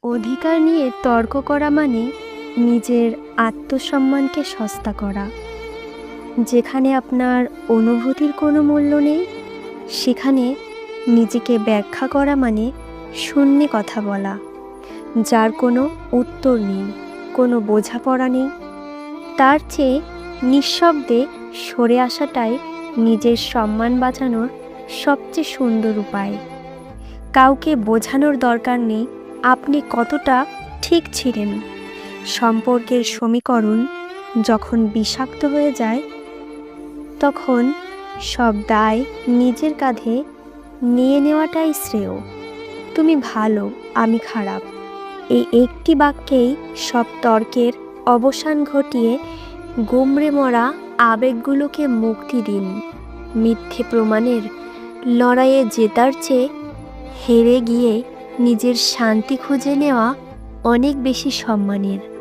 অধিকার নিয়ে তর্ক করা মানে নিজের আত্মসম্মানকে সস্তা করা। যেখানে আপনার অনুভূতির কোনো মূল্য নেই, সেখানে নিজেকে ব্যাখ্যা করা মানে শূন্যে কথা বলা, যার কোনো উত্তর নেই, কোনো বোঝাপড়া নেই। তার চেয়ে নিঃশব্দে সরে আসাটাই নিজের সম্মান বাঁচানোর সবচেয়ে সুন্দর উপায়। কাউকে বোঝানোর দরকার নেই আপনি কতটা ঠিক ছিলেন। সম্পর্কের সমীকরণ যখন বিষাক্ত হয়ে যায়, তখন সব দায় নিজের কাঁধে নিয়ে নেওয়াটাই শ্রেয়। তুমি ভালো, আমি খারাপ, এই একটি বাক্যেই সব তর্কের অবসান ঘটিয়ে গুমড়ে মরা আবেগগুলোকে মুক্তি দিন। মিথ্যে প্রমাণের লড়াইয়ে জেতার চেয়ে হেরে গিয়ে নিজের শান্তি খুঁজে নেওয়া অনেক বেশি সম্মানের।